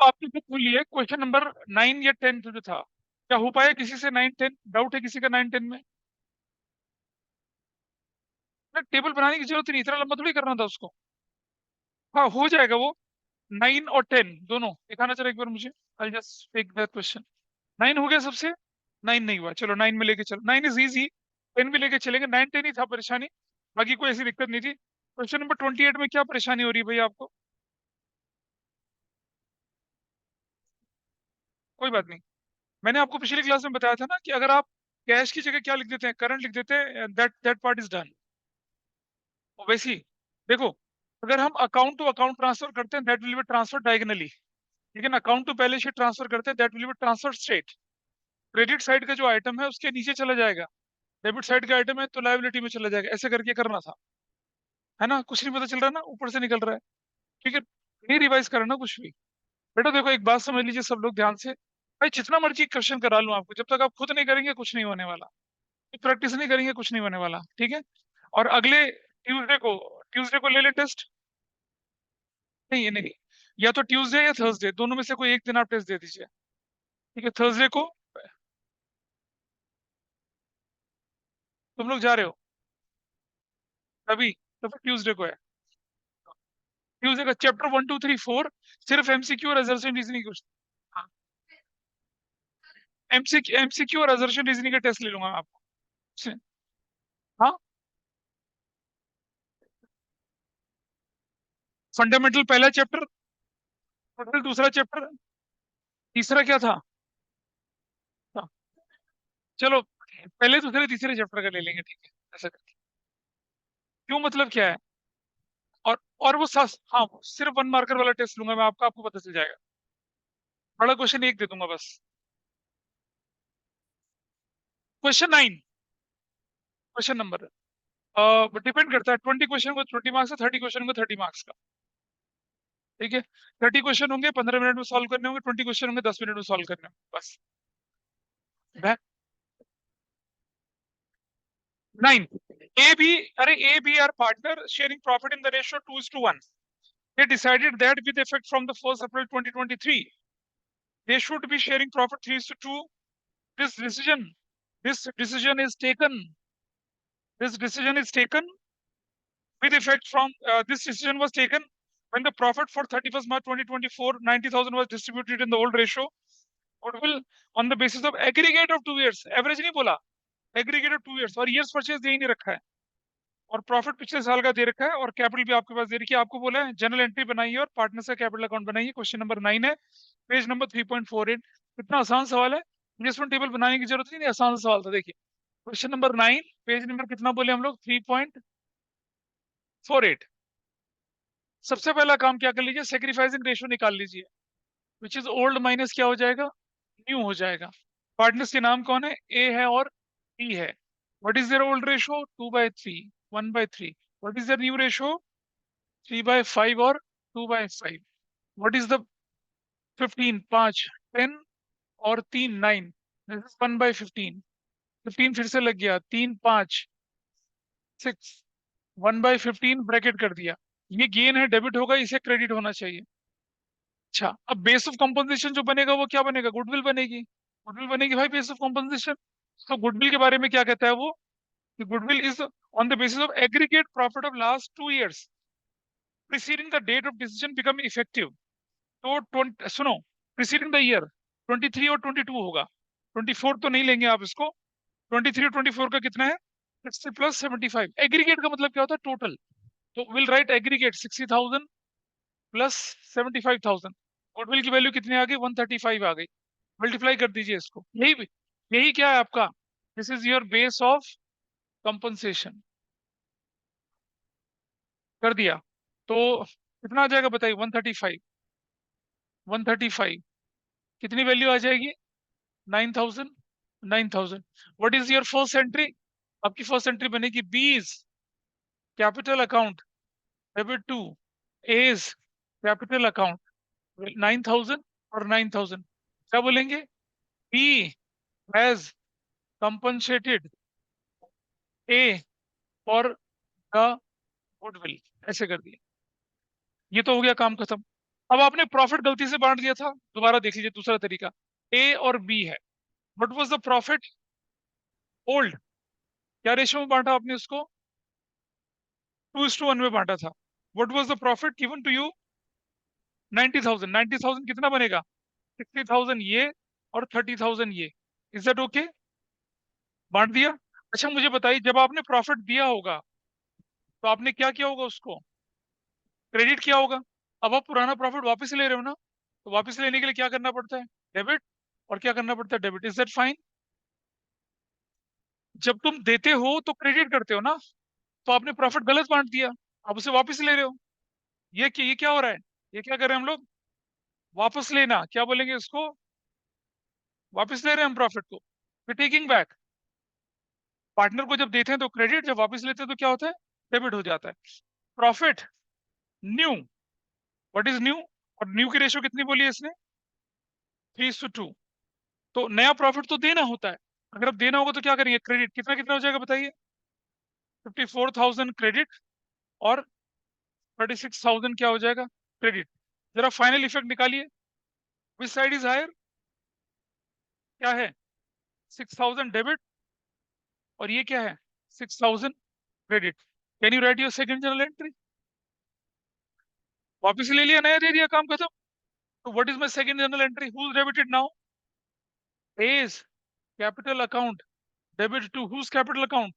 आपकी बुक खुली है, क्वेश्चन नंबर 9 या 10 जो था, क्या हो पाया किसी से? 9 10 डाउट है किसी का 9 10 में? टेबल बनाने की जरूरत नहीं, इतना लंबा थोड़ी करना था उसको। हाँ हो जाएगा वो। 9 और 10 दोनों दिखाना जरा एक बार मुझे। I just take that question. 9 हो गया सबसे? 9 नहीं हुआ, चलो 9 में लेके चलो, 9 इज इजी। 10 भी लेके चलेंगे, 9 10 ही था परेशानी, बाकी कोई ऐसी दिक्कत नहीं थी। क्वेश्चन नंबर 28 में क्या परेशानी हो रही है भैया आपको? कोई बात नहीं। मैंने आपको पिछली क्लास में बताया था ना कि अगर आप कैश की जगह क्या लिख देते हैं, करंट लिख देते हैं, that that part is done. वैसे ही देखो, अगर हम अकाउंट टू अकाउंट ट्रांसफर करते हैं that will be transfer diagonally, लेकिन account to balance sheet transfer करते हैं that will be transfer straight. Credit side का जो आइटम है उसके नीचे चला जाएगा, डेबिट साइड का आइटम है तो लायबिलिटी में चला जाएगा, ऐसे करके करना था। है ना? कुछ नहीं पता चल रहा ना, ऊपर से निकल रहा है। ठीक है, नहीं रिवाइज करना कुछ भी। बेटा देखो एक बात समझ लीजिए सब लोग ध्यान से, भाई जितना मर्जी क्वेश्चन करा लूं आपको, जब तक आप खुद नहीं करेंगे कुछ नहीं होने वाला। प्रैक्टिस नहीं करेंगे कुछ नहीं होने वाला, ठीक है? और अगले ट्यूसडे को ले ले टेस्ट। नहीं ये नहीं, या तो ट्यूसडे या थर्सडे, दोनों में से कोई एक दिन आप टेस्ट दे दीजिए। ठीक है, थर्सडे को तुम लोग जा रहे हो अभी, तो फिर ट्यूसडे को है। ट्यूसडे का चैप्टर 1 2 3 4 सिर्फ एमसीक्यू और असर्शन रीजनिंग क्वेश्चन। एमसीक्यू और असर्शन रीजनिंग का टेस्ट ले लूंगा मैं आपको। हाँ, फंडामेंटल पहला चैप्टर, टोटल दूसरा चैप्टर, तीसरा क्या था? हाँ, चलो पहले दूसरे तीसरे चैप्टर का ले लेंगे, ठीक है ऐसा करके। क्यों मतलब क्या है? और वो हाँ सिर्फ 1 मार्कर वाला टेस्ट लूंगा मैं आपका, आपको पता चल जाएगा। बड़ा क्वेश्चन एक दे दूंगा बस। क्वेश्चन 9, क्वेश्चन नंबर डिपेंड करता है, 20 क्वेश्चन को 20 मार्क्स का, 30 क्वेश्चन को 30 मार्क्स का। ठीक है, 30 क्वेश्चन होंगे 15 मिनट में सॉल्व करने होंगे, 20 क्वेश्चन होंगे 10 मिनट में सॉल्व करने होंगे बस। 9, ए बी, अरे A B are partner sharing profit in the ratio 2:1। They decided that with effect from the 1st April 2023, they should be sharing profit 3:2. This decision, this decision is taken. This decision is taken with effect from. This decision was taken when the profit for 31st March 2024 90,000 was distributed in the old ratio. Goodwill on the basis of aggregate of 2 years. Average नहीं बोला, aggregate of 2 years, और years purchase दे ही नहीं रखा है, और profit पिछले साल का दे रखा है, और कैपिटल भी आपके पास दे रखी है। आपको बोला है जनरल एंट्री बनाइए और पार्टनर का कैपिटल अकाउंट बनाइए। क्वेश्चन नंबर 9 है, पेज नंबर 3.48। कितना आसान सवाल है, इन्वेस्टमेंट टेबल बनाने की जरूरत ही नहीं, आसान सवाल था। देखिए क्वेश्चन नंबर 9, पेज नंबर कितना बोले हम लोग? 3.48। सबसे पहला काम क्या कर लीजिए, सेक्रीफाइसिंग रेशियो निकाल लीजिए, विच इज ओल्ड माइनस क्या हो जाएगा, न्यू हो जाएगा। पार्टनर्स के नाम कौन है? ए है और बी है। What is their old ratio? 2/3, 1/3। What is their new ratio? 3/5 और 2/5। What is the 15? 5, 10 और 3 9। This is 1/15। 15 फिर से लग गया, 3 5 6, 1/15 ब्रैकेट कर दिया। ये गेन है, डेबिट होगा, इसे क्रेडिट होना चाहिए। अच्छा, अब बेस ऑफ कंपोजिशन जो बनेगा वो क्या बनेगा? गुडविल बनेगी। गुडविल बनेगी भाई बेस ऑफ कंपोजिशन। तो गुडविल के बारे में क्या कहता है वो, कि goodwill is on the basis of aggregate profit of last 2 years preceding the date of decision become effective। तो सुनो, प्रीसीडिंग द ईयर 23 और 22 होगा, 24 तो नहीं लेंगे आप इसको। 23 और 24 का कितना है? 60 प्लस 75। एग्रीगेट का मतलब क्या होता है? टोटल। तो will write aggregate 60,000 plus 75,000। Goodwill की वैल्यू कितनी आ गई? 135 आ गई। मल्टीप्लाई कर दीजिए इसको, यही क्या है आपका? This is your base of compensation. कर दिया तो कितना आ जाएगा बताइए? 135, 135 कितनी वैल्यू आ जाएगी? 9,000। 9,000। What is your first entry? आपकी फर्स्ट एंट्री बनेगी B's capital account, debit to A's capital account, 9,000 और 9,000। क्या बोलेंगे? B has compensated A for the goodwill, ऐसे कर दिए। ये तो हो गया काम खत्म। अब आपने प्रॉफिट गलती से बांट दिया था, दोबारा देख लीजिए दूसरा तरीका। ए और बी है, what was the profit old, क्या रेशियो में बांटा आपने उसको, 2:1 में बांटा था। What was the profit given to you, 90,000, 90,000 कितना बनेगा, 60,000 ये और 30,000 ये। इज दैट ओके, बांट दिया। अच्छा मुझे बताइए, जब आपने प्रॉफिट दिया होगा तो आपने क्या किया होगा, उसको क्रेडिट किया होगा। अब आप पुराना प्रॉफिट वापस ले रहे हो ना, तो वापस लेने के लिए क्या करना पड़ता है, डेबिट। और क्या करना पड़ता है, डेबिट। Is that fine. जब तुम देते हो तो क्रेडिट करते हो ना, तो आपने प्रॉफिट गलत बांट दिया, आप उसे वापस ले रहे हो। ये क्या हो रहा है, ये क्या कर रहे हैं हम लोग, वापस लेना, क्या बोलेंगे इसको, वापस ले रहे हैं हम प्रॉफिट को, टेकिंग बैक। पार्टनर को जब देते हैं तो क्रेडिट, जब वापस लेते हैं तो क्या होता है, डेबिट हो जाता है। Profit new, what is new, और न्यू की रेशियो कितनी बोली है इसने, 3:2। तो नया प्रॉफिट तो देना होता है, अगर अब देना होगा तो क्या करेंगे, क्रेडिट। कितना कितना हो जाएगा बताइए, 54,000 क्रेडिट और 36,000 क्या हो जाएगा, क्रेडिट। जरा फाइनल इफेक्ट निकालिए, विच साइड इज हायर, क्या है, 6,000 डेबिट और ये क्या है, 6,000 credit. Can you write your second journal entry, वापस ले लिया, नया दे दिया, काम खत्म। तो what is my second journal entry, who is debited now, A's capital account debit to whose capital account,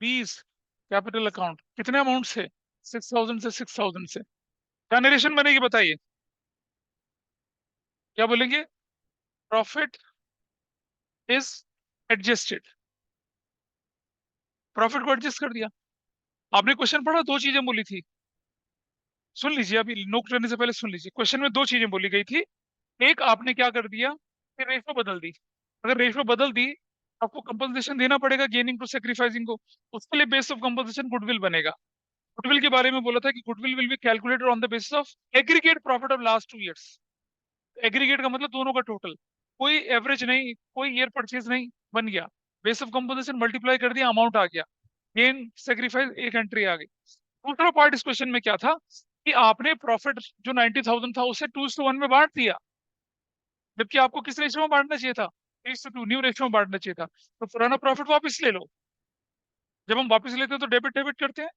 B's capital account. कितने अमाउंट से, 6,000 से 6,000 से। क्या नरेशन बनेगी बताइए, क्या बोलेंगे, प्रॉफिट इज एडजस्टेड, प्रॉफिट को एडजस्ट कर दिया। आपने क्वेश्चन पढ़ा, दो चीजें बोली थी, सुन लीजिए, अभी नोट करने से पहले सुन लीजिए। क्वेश्चन में दो चीजें बोली गई थी। एक, आपने क्या कर दिया कि रेशो बदल दी। अगर रेशो बदल दी, आपको कंपनसेशन देना पड़ेगा गेनिंग टू सेक्रीफाइसिंग को, उसके लिए बेस ऑफ कंपनसेशन गुडविल बनेगा। गुडविल के बारे में बोला था कि goodwill will be calculated on the basis of aggregate profit of last 2 years। Aggregate का मतलब दोनों का टोटल, कोई एवरेज नहीं, कोई ईयर परचेज नहीं, बन गया। बेस ऑफ कंपोजिशन मल्टीप्लाई कर दिया, अमाउंट आ गया, गेन सेक्रीफाइस एक एंट्री आ गई। दूसरा पार्ट इस क्वेश्चन में क्या था कि आपने प्रॉफिट जो 90,000 था उसे 2:1 में बांट दिया, जबकि आपको किस रेशियो में बांटना चाहिए था, 3:2 न्यू रेशियो में बांटना चाहिए था। तो पुराना प्रॉफिट वापस ले लो, जब हम वापस लेते हैं तो डेबिट डेबिट करते हैं,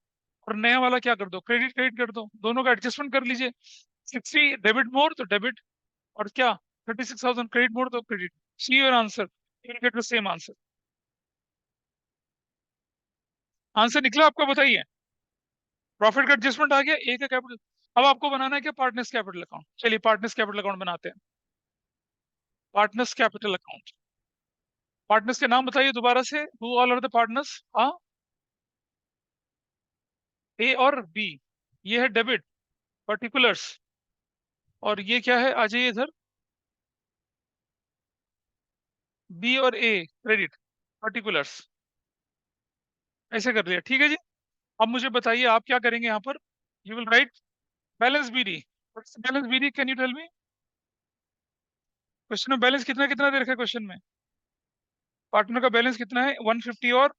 और नया वाला क्या कर दो, क्रेडिट क्रेडिट कर दो, दोनों का एडजस्टमेंट कर लीजिए। 60 डेबिट मोर तो डेबिट, और क्या, 36,000 क्रेडिट मोड तो credit. See your answer, you will get the same answer. Answer निकला आपका, बताइए। प्रॉफिट का एडजस्टमेंट आ गया, ए का कैपिटल। अब आपको बनाना है क्या, पार्टनर्स कैपिटल अकाउंट। चलिए पार्टनर्स कैपिटल अकाउंट बनाते हैं। पार्टनर्स कैपिटल अकाउंट, पार्टनर्स के नाम बताइए दोबारा से, who all are the partners. हाँ, ए और बी, ये है डेबिट, पर्टिकुलर्स। और ये क्या है, आ जाइए इधर, बी और ए क्रेडिट, पर्टिकुलर्स। ऐसे कर लिया, ठीक है जी। अब मुझे बताइए आप क्या करेंगे यहाँ पर, you will write balance BD. Balance BD, can you tell me, question में बैलेंस कितना कितना दे रखा है, क्वेश्चन में पार्टनर का बैलेंस कितना है, 150 और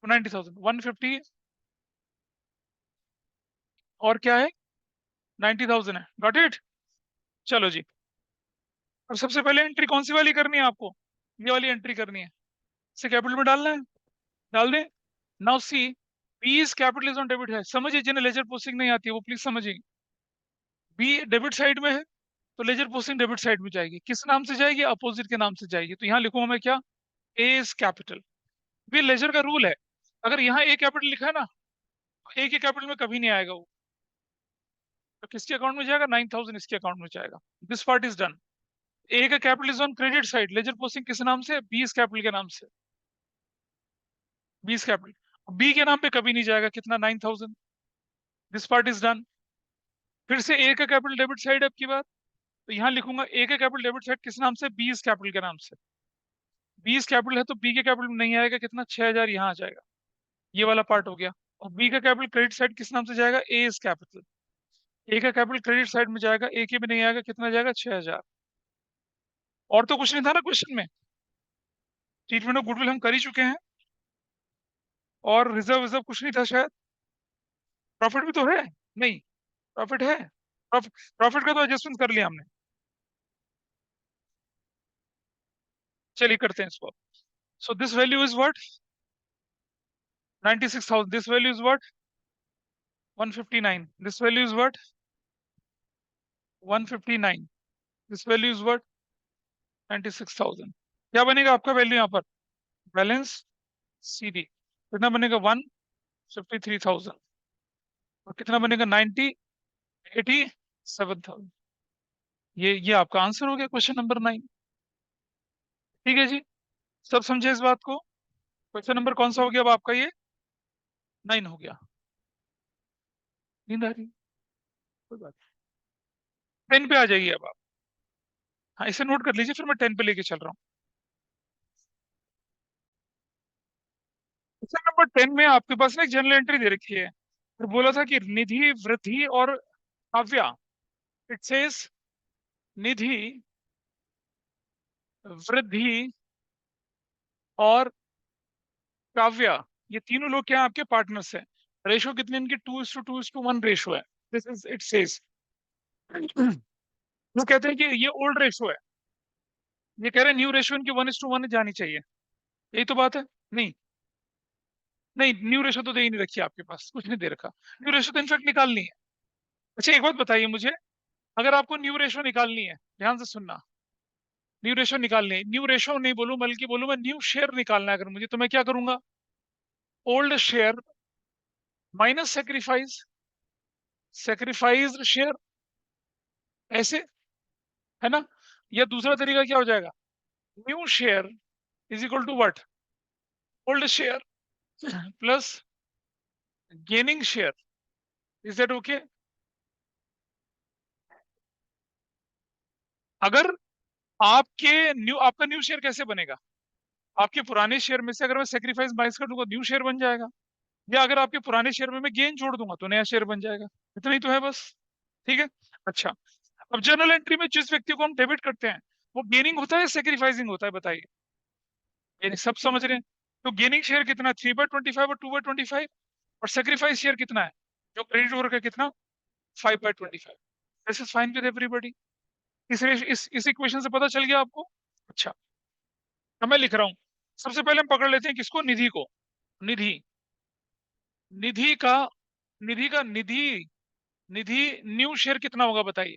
90,000, 150 और क्या है, 90,000 है, गॉट इट। चलो जी, अब सबसे पहले एंट्री कौन सी वाली करनी है आपको, ये वाली एंट्री करनी है, इसे कैपिटल में डालना है, डाल दें। Now see, B is capital is on debit है, समझिए, जिन्हें लेजर पोस्टिंग नहीं आती है वो प्लीज समझिए। बी डेबिट साइड में है, तो लेजर पोस्टिंग डेबिट साइड में जाएगी, किस नाम से जाएगी, अपोजिट के नाम से जाएगी। तो यहाँ लिखूंगा मैं क्या, ए इज कैपिटल। ये लेजर का रूल है, अगर यहाँ ए कैपिटल लिखा है ना, ए के कैपिटल में कभी नहीं आएगा वो, तो किसके अकाउंट में जाएगा, 9,000 इसके अकाउंट में जाएगा। This part is done. A का capital is on credit side, ledger posting किस नाम से, बी इज कैपिटल के नाम से, बी इज कैपिटल। बी के नाम पे कभी नहीं जाएगा, कितना, 9,000। This part is done. फिर से ए का कैपिटल डेबिट साइड, अब की बात, तो यहाँ लिखूंगा ए का कैपिटल डेबिट साइड किस नाम से, बी इज कैपिटल के नाम से। बी इज कैपिटल है तो बी के कैपिटल में नहीं आएगा, कितना, 6,000 यहाँ आ जाएगा, ये वाला पार्ट हो गया। और बी का कैपिटल क्रेडिट साइड किस नाम से जाएगा, ए इज कैपिटल। ए का कैपिटल क्रेडिट साइड में जाएगा, ए के में नहीं आएगा, कितना जाएगा, 6,000। और तो कुछ नहीं था ना क्वेश्चन में, ट्रीटमेंट ऑफ गुडविल हम कर ही चुके हैं, और रिजर्व रिजर्व कुछ नहीं था शायद। प्रॉफिट भी तो है, नहीं, प्रॉफिट है, प्रॉफिट का तो एडजस्टमेंट कर लिया हमने। चलिए करते हैं इसको। So this value is what? 96,000। This value is what? 159। This value is what? 159। This value is what? 96,000। क्या बनेगा आपका वैल्यू यहाँ पर? बैलेंस सीडी कितना बनेगा? 153,000। और कितना बनेगा? 87,000। ये आपका आंसर हो गया क्वेश्चन नंबर 9। ठीक है जी, सब समझे इस बात को? क्वेश्चन नंबर कौन सा हो गया अब आपका? ये 9 हो गया। नींद आ रही? कोई बात 10 पे आ जाइए अब आप। हाँ, इसे नोट कर लीजिए, फिर मैं 10 पे लेके चल रहा हूँ। क्वेश्चन नंबर 10 में आपके पास ना एक जनरल एंट्री दे रखी है, फिर बोला था कि निधि, वृद्धि और काव्या। इट सेज निधि, वृद्धि और काव्या, ये तीनों लोग क्या है? आपके पार्टनर्स हैं। रेशो कितने इनकी? 2:2:1 रेशो है। This is it says. वो कहते हैं कि ये ओल्ड रेशो है। ये कह रहे हैं न्यू रेशो इनकी 1:1 जानी चाहिए। यही तो बात है। नहीं, नहीं, न्यू रेशो तो दे ही नहीं रखी है आपके पास, कुछ नहीं दे रखा। न्यू रेशो तो इनफेक्ट निकालनी है। अच्छा, एक बात बताइए मुझे, अगर आपको न्यू रेशो निकालनी है, ध्यान से सुनना, न्यू रेशो निकालनी है, न्यू रेशो नहीं बोलूं बल्कि बोलूं मैं न्यू शेयर निकालना है अगर मुझे, तो मैं क्या करूंगा? Old share minus sacrifice, sacrificed share, ऐसे, है ना? या दूसरा तरीका क्या हो जाएगा? New share is equal to what? Old share plus gaining share. Is that okay? अगर आपका न्यू शेयर कैसे बनेगा? आपके पुराने शेयर में से अगर मैं सेक्रीफाइस माइनस कर दूंगा, न्यू शेयर बन जाएगा। या अगर आपके पुराने शेयर में मैं गेन जोड़ दूंगा तो नया शेयर बन जाएगा। इतना ही तो है बस। ठीक है। अच्छा, अब जर्नल एंट्री में जिस व्यक्ति को हम डेबिट करते हैं, वो गेनिंग होता है, सेक्रीफाइसिंग होता है? बताइए। ये सब समझ रहे हैं? तो गेनिंग शेयर कितना? 3/25 और 2/25। और सेक्रीफाइस शेयर कितना है जो क्रेडिट वर्क है? कितना? 5/25। This is fine with everybody. इस इक्वेशन से पता चल गया आपको? अच्छा, अब मैं लिख रहा हूं। सबसे पहले हम पकड़ लेते हैं किसको? निधि को। निधि, निधि का निधि का निधि निधि न्यू शेयर कितना होगा बताइए?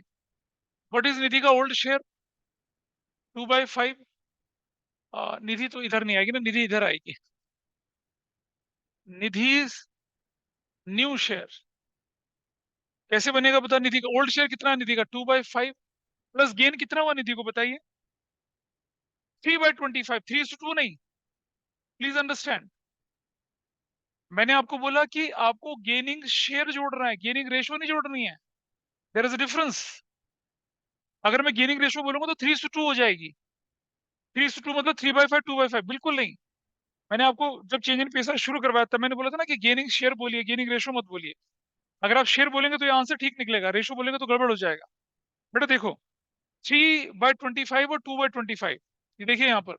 व्हाट इज निधि का ओल्ड शेयर? 2/5। निधि तो इधर नहीं आएगी ना, निधि इधर आएगी। निधि न्यू शेयर कैसे बनेगा बता? निधि का ओल्ड शेयर कितना है? निधि का 2/5 प्लस गेन कितना हुआ निधि को बताइए? 3/25। 3:2 नहीं, प्लीज अंडरस्टैंड। मैंने आपको बोला कि आपको गेनिंग शेयर जोड़ना है, गेनिंग रेशो नहीं जोड़नी है। There is a difference. अगर मैं गेनिंग रेशो बोलूंगा तो 3:2 हो जाएगी। 3:2 मतलब 3/5 2/5 बिल्कुल नहीं। मैंने आपको जब चेंज इन पेशा शुरू करवाया तब मैंने बोला था ना कि गेनिंग शेयर बोलिए, गेनिंग रेशो मत बोलिए। अगर आप शेयर बोलेंगे तो ये आंसर ठीक निकलेगा, रेशो बोलेंगे तो गड़बड़ हो जाएगा। बेटा देखो, 3/25 और 2/25, ये देखिए यहाँ पर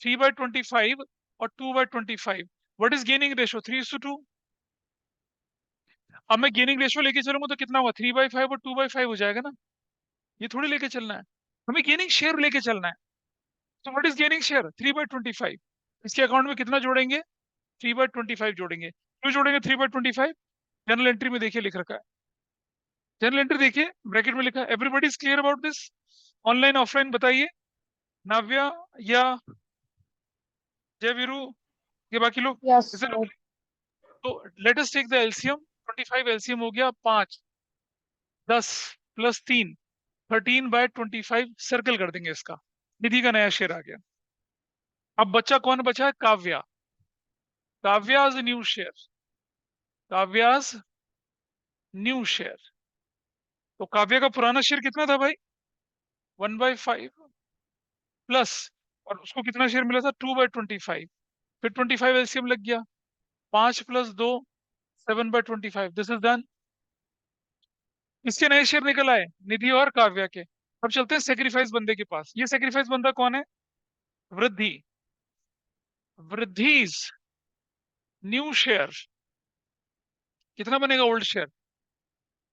3/25 और 2/25। What is gaining ratio? 3:2। अब मैं गेनिंग रेशो लेके चलूंगा तो कितना होगा? 3/5 और 2/5 हो जाएगा ना। ये थोड़ी लेके चलना है, हमें गेनिंग शेयर लेके चलना है। तो व्हाट इज गेनिंग शेयर? 3/25। इसके अकाउंट में कितना जोड़ेंगे? 3/25 जोड़ेंगे। क्यों जोड़ेंगे 3/25? जनरल एंट्री में देखिए लिख रखा है। जनरल एंट्री देखिए, ब्रैकेट में लिखा है। Everybody is clear about this? Online offline बताइए। नाव्या या जय वीरू, ये बाकी लोग? Yes, is it sir. Okay? तो let us take the LCM. 25 LCM हो गया 5, 10 प्लस 3, 13/25 सर्कल कर देंगे इसका। निधि का नया शेयर आ गया। अब बच्चा कौन बचा है? Kavya. काव्याज new share, काव्याज new share. तो काव्या का पुराना शेयर कितना था भाई? 1/5 प्लस, और उसको कितना शेयर मिला था? 2/25। फिर 25 एलसीएम लग गया, 5 प्लस 2, 7/25। This is done. इसके नए शेयर निकल आए निधि और काव्या के। अब चलते हैं सेक्रीफाइस बंदे के पास। ये सेक्रीफाइस बंदा कौन है? वृद्धि। वृद्धिज न्यू शेयर कितना बनेगा? ओल्ड शेयर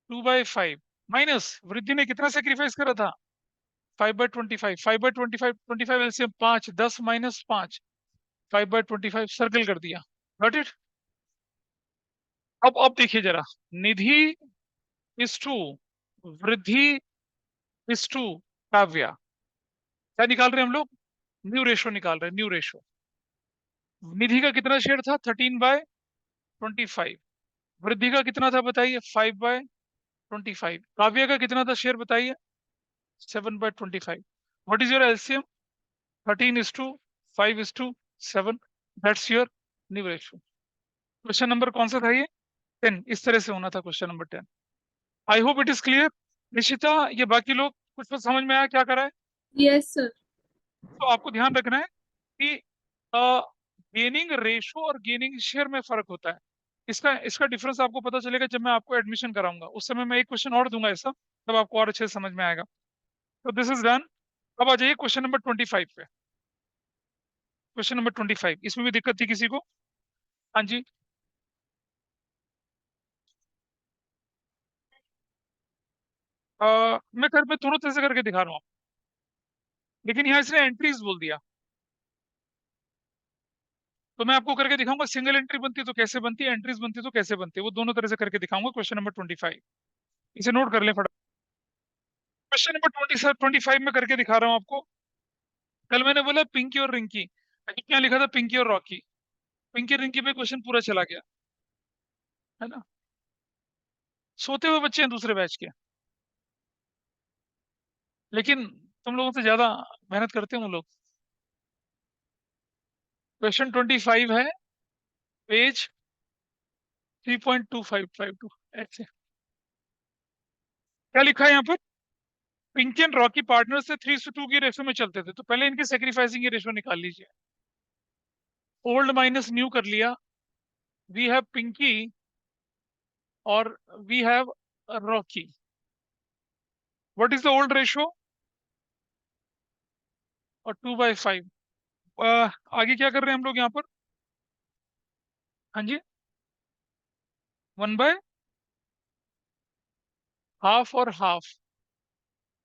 2/5 माइनस वृद्धि ने कितना सेक्रीफाइस करा था? 5/25, 5/25, 25 एलसीएम 5, 10 माइनस 5, 5/25 सर्कल कर दिया। Got it? अब देखिए जरा, निधि इज टू वृद्धि इज टू काव्या, क्या निकाल रहे हैं हम लोग? न्यू रेशो निकाल रहे हैं, न्यू रेशो। निधि का कितना शेयर था? 13/25। वृद्धि का कितना था बताइए? 5/25। काव्य का कितना था शेयर बताइए? 7/25। What is your LCM? 13:5:7। That's your new ratio. Question number कौन सा था ये? 10। इस तरह से होना था question number 10। I hope it is clear. Nishita, ये बाकी लोग कुछ तो समझ में आया क्या करा है? Yes sir. तो आपको ध्यान रखना है कि गेनिंग रेशो और गेनिंग शेयर में फर्क होता है। इसका इसका डिफरेंस आपको पता चलेगा जब मैं आपको एडमिशन कराऊंगा। उस समय मैं एक क्वेश्चन और दूंगा ऐसा, तब आपको और अच्छे से समझ में आएगा। तो दिस इज डन। अब आ जाइए क्वेश्चन नंबर 25 पे। क्वेश्चन नंबर 25, इसमें भी दिक्कत थी किसी को? हाँ जी। मैं कर पे थोड़ा तरह से करके दिखा रहा हूँ, लेकिन यहाँ इसने एंट्रीज बोल दिया, तो मैं आपको करके दिखाऊंगा सिंगल एंट्री बनती है तो कैसे बनती है, एंट्रीज बनती है तो कैसे बनती है, वो दोनों तरह से करके दिखाऊंगा। क्वेश्चन नंबर 25, इसे नोट कर ले फटाफट। क्वेश्चन नंबर 25 में करके दिखा रहा हूँ आपको। कल मैंने बोला पिंकी और रिंकी, अभी क्या लिखा था? पिंकी और रॉकी। पिंकी रिंकी पे क्वेश्चन पूरा चला गया, है ना? सोते हुए बच्चे हैं दूसरे बैच के, लेकिन तुम लोगों से ज्यादा मेहनत करते हैं वो लोग। क्वेश्चन 25 है, पेज 3.2552। ऐसे क्या लिखा है यहाँ पर? पिंकी एंड रॉकी पार्टनर से 3:2 की रेशो में चलते थे, तो पहले इनकी सेक्रीफाइसिंग की रेशो निकाल लीजिए। ओल्ड माइनस न्यू कर लिया। वी हैव पिंकी और we have Rocky. What is the old ratio? और 2/5। आगे क्या कर रहे हैं हम लोग यहाँ पर? हाँ जी, 1/हाफ और हाफ।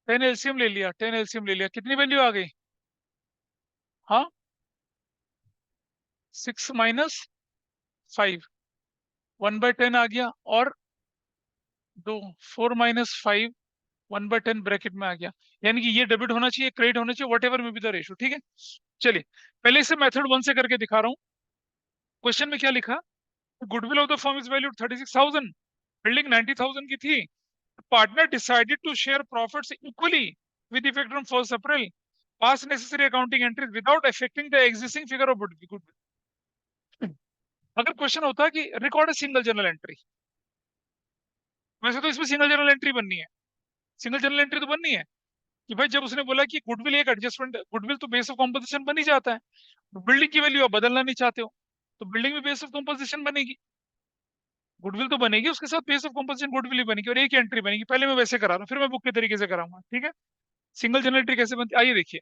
10 एलसीएम ले लिया, 10 एलसीएम ले लिया, कितनी वैल्यू आ गई? हाँ, 6 - 5, 1/10 आ गया। और दो, 4 - 5, 1/10 ब्रैकेट में आ गया। यानी कि ये डेबिट होना चाहिए, क्रेडिट होना चाहिए, वट एवर में बी द रेशो। ठीक है, चलिए पहले से मेथड 1 से करके दिखा रहा हूँ। क्वेश्चन में क्या लिखा? Goodwill of the firm is valued 36,000, building 90,000 की थी। Partner decided to share profits equally with effect from 1 April, pass necessary accounting entries without affecting the existing figure of goodwill. अगर क्वेश्चन होता कि रिकॉर्ड सिंगल जर्नल एंट्री, वैसे तो इसमें single journal entry बननी है, सिंगल जर्नल एंट्री तो बननी है कि भाई जब उसने बोला कि गुडविल एक एडजस्टमेंट, गुडविल तो बेस ऑफ कॉम्पोजिशन बन ही जाता है, बिल्डिंग की वैल्यू आप बदलना नहीं चाहते हो, तो बिल्डिंग में बेस ऑफ कॉम्पोजिशन बनेगी, गुडविल तो बनेगी, उसके साथ बेस ऑफ कॉम्पोजिशन गुडविल ही बनेगी और एक एंट्री बनेगी। पहले मैं वैसे करा रहा हूँ, फिर मैं बुक के तरीके से कराऊंगा। ठीक है, सिंगल जर्नल एंट्री कैसे बनती है आइए देखिए।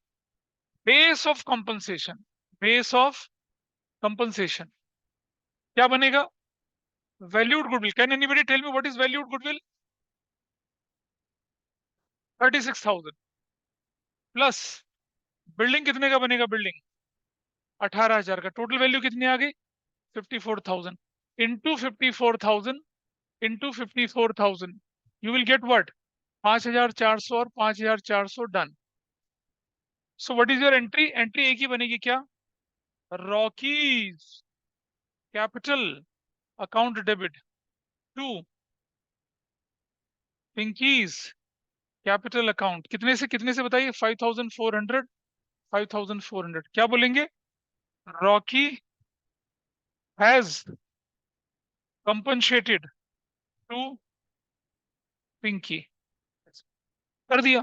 Base of compensation, base of compensation क्या बनेगा? Valued goodwill. Can anybody tell me what is valued goodwill? 36,000 plus building कितने का बनेगा? बिल्डिंग 18,000 का। टोटल वैल्यू कितनी आ गई? 54,000 into 54,000 into 54,000, you will get what? 5,400 और 5,400 done. So what is your entry? Entry एक ही बनेगी क्या? Rocky's capital account debit to Pinky's capital account. कितने से बताइए? 5,400, 5,400। क्या बोलेंगे? Rocky has compensated to Pinky. कर दिया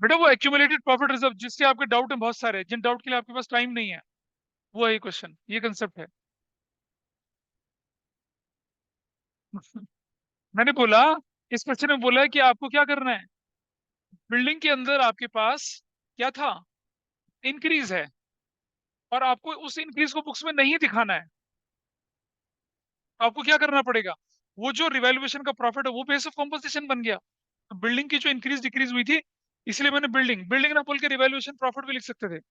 बेटा। वो एक्यूमुलेटेड प्रॉफिट रिजर्व जिससे आपके डाउट में बहुत सारे हैं, जिन डाउट के लिए आपके पास टाइम नहीं है, वो है ये क्वेश्चन, ये कंसेप्ट है। मैंने बोला, इस क्वेश्चन में बोला है कि आपको क्या करना है। बिल्डिंग के अंदर आपके पास क्या था? इंक्रीज है, और आपको उस इंक्रीज को बुक्स में नहीं दिखाना है। आपको क्या करना पड़ेगा? वो जो रिवैल्यूएशन का प्रॉफिट है वो बेस ऑफ कॉम्पोजिशन बन गया। तो बिल्डिंग की जो इंक्रीज डिक्रीज हुई थी, इसलिए मैंने बिल्डिंग बिल्डिंग ना बोल के रिवैल्यूएशन प्रॉफिट भी लिख सकते थे।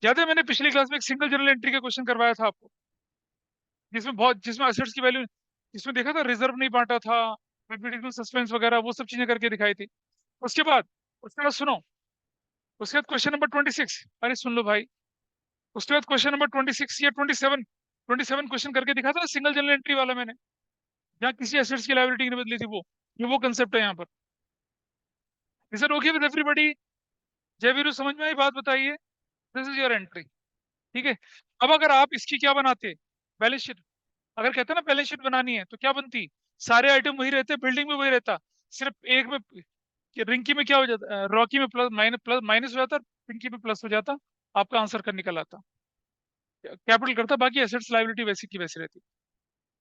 याद है मैंने पिछली क्लास में एक सिंगल जर्नल एंट्री का क्वेश्चन करवाया था आपको, जिसमें असेट्स की वैल्यू, जिसमें देखा था रिजर्व नहीं बांटा था, सस्पेंस वगैरह वो सब चीजें करके दिखाई थी। उसके बाद उसके बाद सुनो, उसके बाद क्वेश्चन नंबर 26, अरे सुन लो भाई। उसके बाद क्वेश्चन नंबर 26 या 27 क्वेश्चन करके दिखा था सिंगल जर्नल एंट्री वाला मैंने, जहाँ किसी एसेट्स की लायबिलिटी नहीं बदली थी। वो कंसेप्ट है यहाँ पर। Is it okay with everybody? जय वीरू, समझ में आई बात? बताइए। This is your entry. ठीक है। अब अगर आप इसकी क्या बनाते, बैलेंस शीट, अगर कहते ना बैलेंस शीट बनानी है तो क्या बनती? सारे आइटम वही रहते, बिल्डिंग में वही रहता, सिर्फ एक में रिंकी में क्या हो जाता, रॉकी में प्लस माइनस हो जाता, पिंकी में प्लस हो जाता, आपका आंसर कर निकल आता, कैपिटल करता, बाकी एसेट्स लायबिलिटी वैसी की वैसी रहती।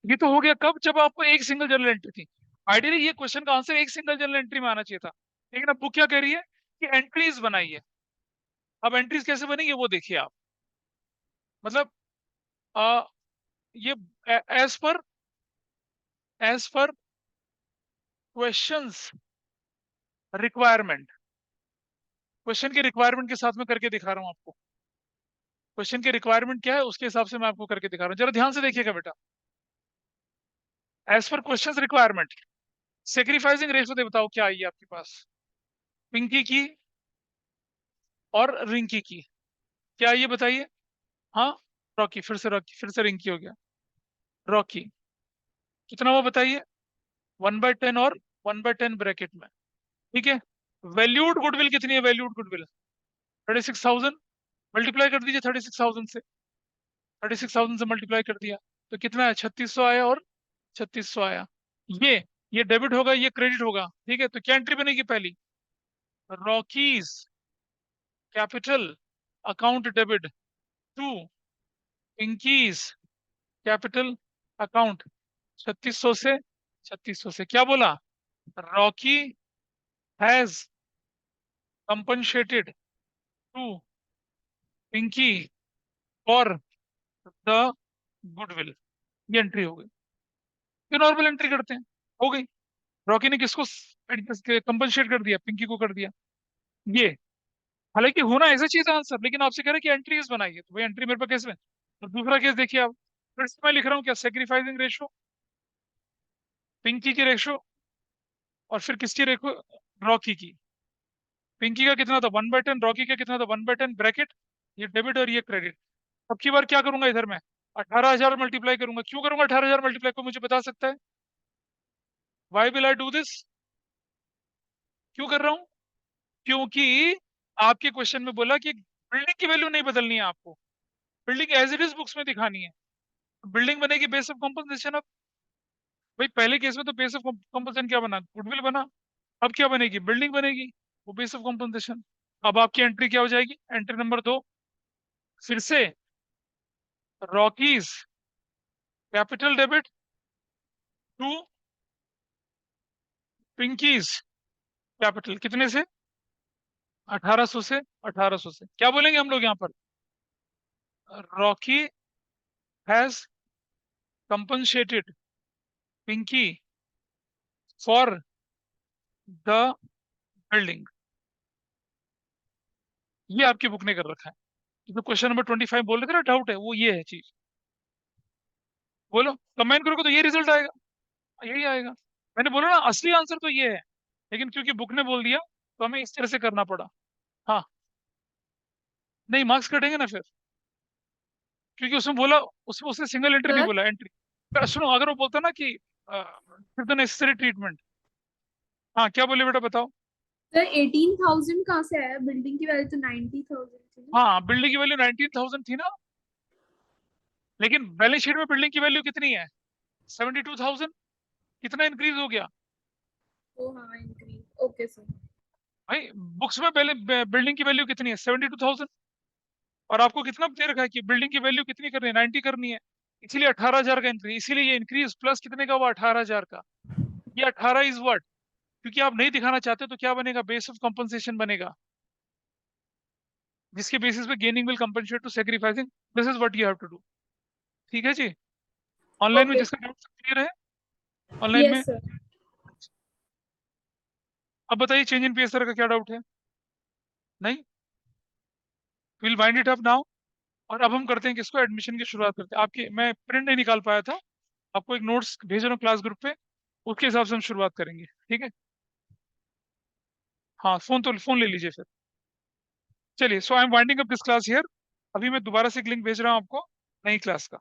ये तो हो गया कब, जब आपको एक सिंगल जर्नल एंट्री थी। आइडियली ये क्वेश्चन का आंसर एक सिंगल जर्नल एंट्री में आना चाहिए था, लेकिन अब बुक क्या कह रही है कि एंट्रीज बनाइए। अब एंट्रीज कैसे बनेंगे वो देखिए आप। मतलब आ, ये as per question's requirement, question के रिक्वायरमेंट के साथ में करके दिखा रहा हूं आपको। क्वेश्चन के रिक्वायरमेंट क्या है उसके हिसाब से मैं आपको करके दिखा रहा हूँ, जरा ध्यान से देखिएगा बेटा। एज पर क्वेश्चन रिक्वायरमेंट, सेक्रीफाइसिंग रेशो दे, बताओ क्या आई है आपके पास? पिंकी की और रिंकी की क्या आई है बताइए। हाँ, रॉकी, फिर से रिंकी हो गया। रॉकी कितना हुआ बताइए? 1/10 और 1/10 ब्रैकेट में। ठीक है। वैल्यूड गुडविल कितनी है? वैल्यूड गुडविल 36,000, मल्टीप्लाई कर दीजिए 36,000 से, 36,000 से मल्टीप्लाई कर दिया तो कितना है? 3600 आया और 3600 आया। ये ये डेबिट होगा, ये क्रेडिट होगा। ठीक है, तो क्या एंट्री बनेगी पहली? Rocky's capital account debit to Pinky's capital account. 3600 से, 3600 से क्या बोला? Rocky has compensated to Pinky for the goodwill. ये एंट्री हो गई। ये नॉर्मल एंट्री करते हैं, हो गई। रॉकी ने किसको कंपनसेट कर दिया? पिंकी को कर दिया। ये हालांकि होना ऐसा चीज आंसर, लेकिन आपसे कह रहे हैं कि एंट्रीज बनाइए, तो वही एंट्री मेरे पास केस में। और दूसरा केस देखिए आप, फिर से मैं लिख रहा हूँ क्या, सेक्रीफाइसिंग रेशो, पिंकी की रेशो, और फिर किसकी रेशो? रॉकी की। पिंकी का कितना था? 1/10, रॉकी का कितना था? 1/10 ब्रैकेट, ये डेबिट और ये क्रेडिट। अब की बार क्या करूंगा इधर मैं? 18,000 मल्टीप्लाई करूंगा। क्यों करूंगा 18,000 मल्टीप्लाई? को मुझे बता सकता है? Why will I do this? क्यों कर रहा हूं? क्योंकि आपके क्वेश्चन में बोला कि बिल्डिंग की वैल्यू नहीं बदलनी है आपको, building as it is books में दिखानी है। बिल्डिंग बनेगी बेस ऑफ कॉम्पोजिशन। अब भाई पहले केस में तो बेस ऑफ कॉम्पोजिशन क्या बना? गुडविल बना। अब क्या बनेगी? बिल्डिंग बनेगी, वो बेस ऑफ कॉम्पोजिशन। अब आपकी एंट्री क्या हो जाएगी? एंट्री नंबर 2, फिर से Rocky's capital debit to Pinky's capital, कितने से? 1800 से। 1800 से क्या बोलेंगे हम लोग यहाँ पर? Rocky has compensated Pinky for the building. ये आपकी बुक ने कर रखा है। तो क्वेश्चन नंबर 25 बोल रहे थे ना, डाउट है, वो ये है चीज। बोलो, कंबाइन करोगे तो ये रिजल्ट आएगा, यही आएगा। मैंने बोला ना असली आंसर तो ये है, लेकिन क्योंकि बुक ने बोल दिया तो हमें इस तरह से करना पड़ा। हाँ, नहीं मार्क्स कटेंगे ना फिर, क्योंकि उसमें बोला, उसमें उसने सिंगल एंट्री नहीं सर बोला, एंट्री। सुनो, अगर वो बोलता ना कि फिर द नेसेसरी ट्रीटमेंट। हाँ, क्या बोले बेटा बताओ? सर 18,000 कहाँ से आया? बिल्डिंग की वैल्यू तो 90,000 थी ना। हाँ, बिल्डिंग की वैल्यू 19,000 थी ना, लेकिन बैलेंस शीट में बिल्डिंग की वैल्यू कितनी है? 72,000। कितना इंक्रीज हो गया ओ हाँ, इंक्रीज। Okay sir. भाई? बुक्स में पहले बिल्डिंग की वैल्यू कितनी है? 72,000। और आपको कितना दे रखा है कि बिल्डिंग की वैल्यू कितनी करनी है? 90 करनी है। इसीलिए 18,000 का इंक्रीज, इसीलिए ये इंक्रीज प्लस कितने का हुआ? 18,000 का। ये 18 इज व्हाट? क्योंकि आप नहीं दिखाना चाहते तो क्या बनेगा? बेस ऑफ कंपनसेशन बनेगा, जिसके बेसिस पे gaining will compensate to sacrificing. This is what you have to do. ठीक है जी। ऑनलाइन में ओके। जिसका डाउट क्लियर है ऑनलाइन में। Yes sir. अब बताइए चेंज इन पीएसआर का क्या डाउट है? नहीं, will wind it up now. और अब हम करते हैं किसको, एडमिशन की शुरुआत करते हैं। आपकी मैं प्रिंट नहीं निकाल पाया था, आपको एक नोट्स भेज रहा हूँ क्लास ग्रुप पे, उसके हिसाब से हम शुरुआत करेंगे, ठीक है? हाँ, फोन ले लीजिए फिर। चलिए, so I am winding up this class here. अभी मैं दोबारा से एक लिंक भेज रहा हूँ आपको नई क्लास का।